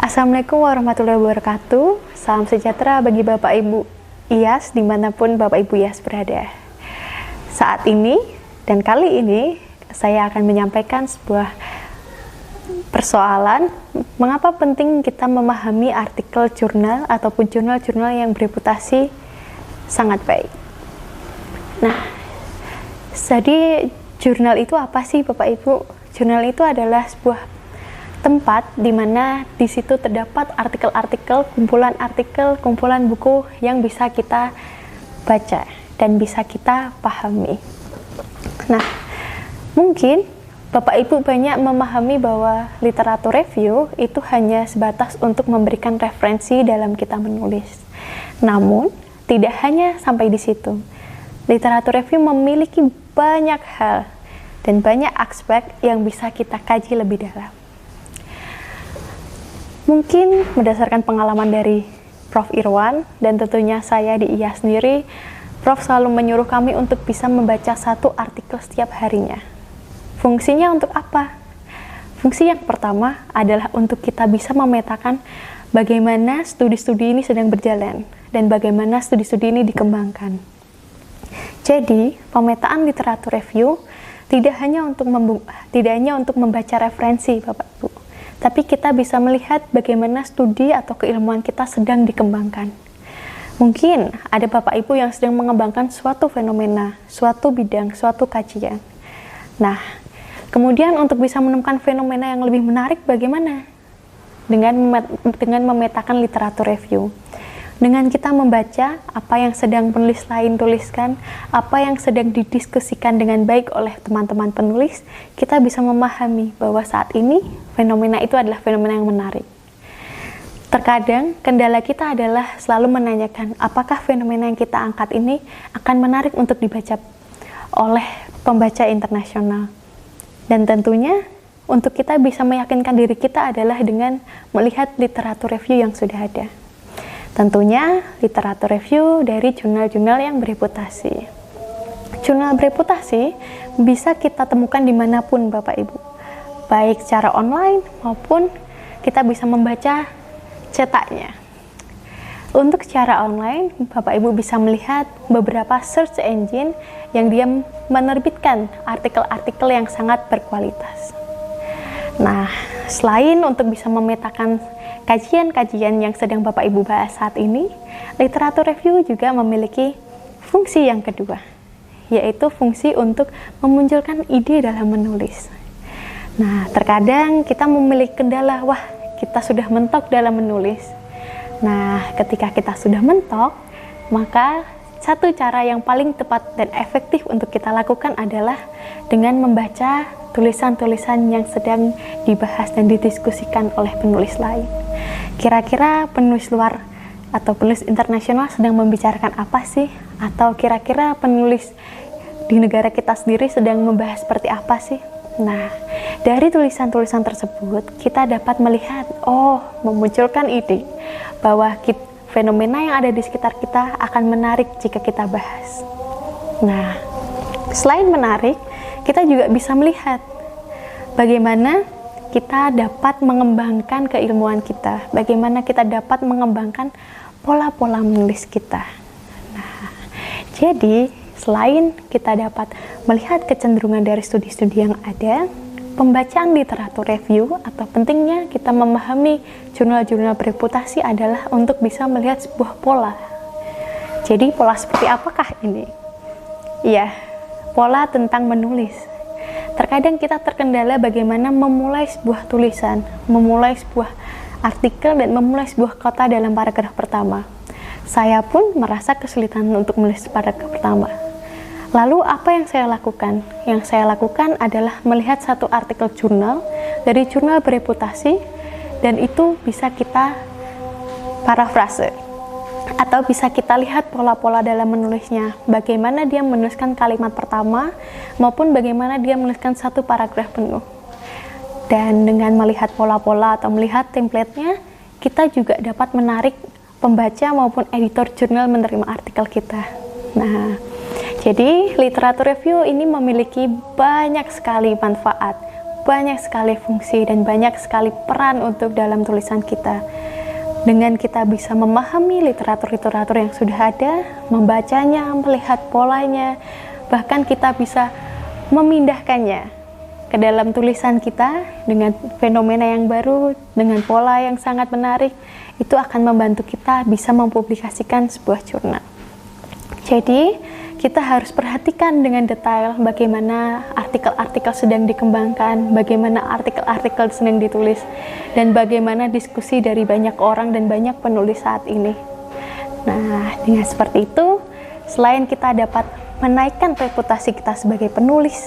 Assalamualaikum warahmatullahi wabarakatuh. Salam sejahtera bagi Bapak Ibu IAS dimanapun Bapak Ibu IAS berada. Saat ini dan kali ini saya akan menyampaikan sebuah persoalan mengapa penting kita memahami artikel jurnal ataupun jurnal-jurnal yang bereputasi sangat baik. Nah, jadi jurnal itu apa sih Bapak Ibu? Jurnal itu adalah sebuah tempat di mana di situ terdapat artikel-artikel, kumpulan buku yang bisa kita baca dan bisa kita pahami. Nah, mungkin Bapak Ibu banyak memahami bahwa literatur review itu hanya sebatas untuk memberikan referensi dalam kita menulis. Namun, tidak hanya sampai di situ. Literatur review memiliki banyak hal dan banyak aspek yang bisa kita kaji lebih dalam. Mungkin berdasarkan pengalaman dari Prof. Irwan dan tentunya saya di IA sendiri, Prof. selalu menyuruh kami untuk bisa membaca satu artikel setiap harinya. Fungsinya untuk apa? Fungsi yang pertama adalah untuk kita bisa memetakan bagaimana studi-studi ini sedang berjalan dan bagaimana studi-studi ini dikembangkan. Jadi, pemetaan literatur review tidak hanya untuk membaca referensi Bapak Ibu, tapi kita bisa melihat bagaimana studi atau keilmuan kita sedang dikembangkan. Mungkin ada Bapak Ibu yang sedang mengembangkan suatu fenomena, suatu bidang, suatu kajian. Nah, kemudian untuk bisa menemukan fenomena yang lebih menarik bagaimana? Dengan memetakan literatur review. Dengan kita membaca apa yang sedang penulis lain tuliskan, apa yang sedang didiskusikan dengan baik oleh teman-teman penulis, kita bisa memahami bahwa saat ini fenomena itu adalah fenomena yang menarik. Terkadang kendala kita adalah selalu menanyakan apakah fenomena yang kita angkat ini akan menarik untuk dibaca oleh pembaca internasional. Dan tentunya untuk kita bisa meyakinkan diri kita adalah dengan melihat literatur review yang sudah ada. Tentunya literatur review dari jurnal-jurnal yang bereputasi. Jurnal bereputasi bisa kita temukan dimanapun Bapak Ibu, baik secara online maupun kita bisa membaca cetaknya. Untuk secara online, Bapak Ibu bisa melihat beberapa search engine yang dia menerbitkan artikel-artikel yang sangat berkualitas. Nah, selain untuk bisa memetakan kajian-kajian yang sedang Bapak Ibu bahas saat ini, literatur review juga memiliki fungsi yang kedua, yaitu fungsi untuk memunculkan ide dalam menulis. Nah, terkadang kita memiliki kendala, kita sudah mentok dalam menulis. Nah, ketika kita sudah mentok, maka satu cara yang paling tepat dan efektif untuk kita lakukan adalah dengan membaca tulisan-tulisan yang sedang dibahas dan didiskusikan oleh penulis lain. Kira-kira penulis luar atau penulis internasional sedang membicarakan apa sih? Atau kira-kira penulis di negara kita sendiri sedang membahas seperti apa sih? Nah, dari tulisan-tulisan tersebut kita dapat melihat, memunculkan ide bahwa fenomena yang ada di sekitar kita akan menarik jika kita bahas. Nah, selain menarik, kita juga bisa melihat bagaimana kita dapat mengembangkan keilmuan kita, bagaimana kita dapat mengembangkan pola-pola menulis kita. Nah, jadi selain kita dapat melihat kecenderungan dari studi-studi yang ada, pembacaan literatur review atau pentingnya kita memahami jurnal-jurnal bereputasi adalah untuk bisa melihat sebuah pola. Jadi pola seperti apakah ini? Iya, pola tentang menulis. Terkadang kita terkendala bagaimana memulai sebuah tulisan, memulai sebuah artikel, dan memulai sebuah kata dalam paragraf pertama. Saya pun merasa kesulitan untuk menulis paragraf pertama. Lalu apa yang saya lakukan? Yang saya lakukan adalah melihat satu artikel jurnal dari jurnal bereputasi, dan itu bisa kita parafrase atau bisa kita lihat pola-pola dalam menulisnya, bagaimana dia menuliskan kalimat pertama maupun bagaimana dia menuliskan satu paragraf penuh. Dan dengan melihat pola-pola atau melihat template-nya, kita juga dapat menarik pembaca maupun editor jurnal menerima artikel kita. Nah, jadi literatur review ini memiliki banyak sekali manfaat, banyak sekali fungsi dan banyak sekali peran untuk dalam tulisan kita. Dengan kita bisa memahami literatur-literatur yang sudah ada, membacanya, melihat polanya, bahkan kita bisa memindahkannya ke dalam tulisan kita dengan fenomena yang baru, dengan pola yang sangat menarik, itu akan membantu kita bisa mempublikasikan sebuah jurnal. Jadi, kita harus perhatikan dengan detail bagaimana artikel-artikel sedang dikembangkan, bagaimana artikel-artikel sedang ditulis, dan bagaimana diskusi dari banyak orang dan banyak penulis saat ini. Nah, dengan seperti itu, selain kita dapat menaikkan reputasi kita sebagai penulis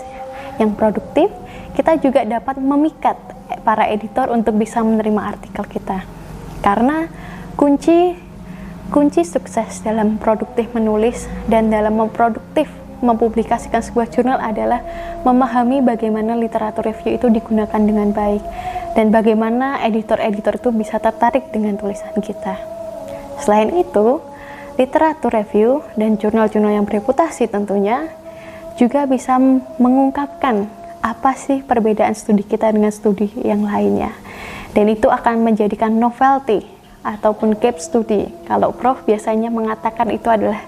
yang produktif, kita juga dapat memikat para editor untuk bisa menerima artikel kita. Karena kunci sukses dalam produktif menulis dan dalam mempublikasikan sebuah jurnal adalah memahami bagaimana literatur review itu digunakan dengan baik dan bagaimana editor-editor itu bisa tertarik dengan tulisan kita. Selain itu, literatur review dan jurnal-jurnal yang bereputasi tentunya juga bisa mengungkapkan apa sih perbedaan studi kita dengan studi yang lainnya, dan itu akan menjadikan novelty ataupun case study. Kalau Prof biasanya mengatakan itu adalah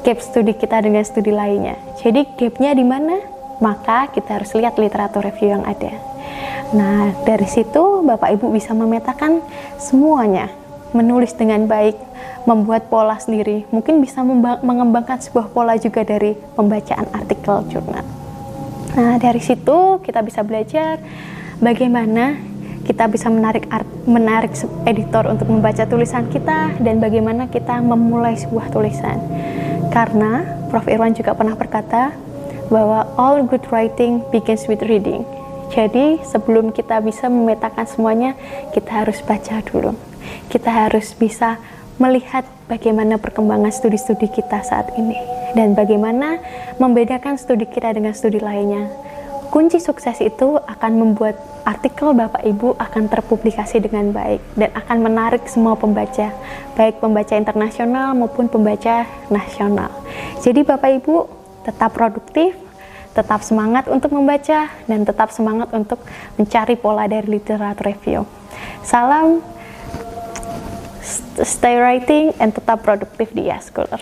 case study kita dengan studi lainnya. Jadi gapnya di mana? Maka kita harus lihat literatur review yang ada. Nah, dari situ Bapak Ibu bisa memetakan semuanya, menulis dengan baik, membuat pola sendiri, mungkin bisa mengembangkan sebuah pola juga dari pembacaan artikel jurnal. Nah, dari situ kita bisa belajar bagaimana kita bisa menarik editor untuk membaca tulisan kita dan bagaimana kita memulai sebuah tulisan. Karena Prof. Irwan juga pernah berkata bahwa all good writing begins with reading. Jadi sebelum kita bisa memetakan semuanya, kita harus baca dulu. Kita harus bisa melihat bagaimana perkembangan studi-studi kita saat ini dan bagaimana membedakan studi kita dengan studi lainnya. Kunci sukses itu akan membuat artikel Bapak Ibu akan terpublikasi dengan baik dan akan menarik semua pembaca, baik pembaca internasional maupun pembaca nasional. Jadi Bapak Ibu tetap produktif, tetap semangat untuk membaca, dan tetap semangat untuk mencari pola dari literatur review. Salam, stay writing, and tetap produktif di IAS Scholar.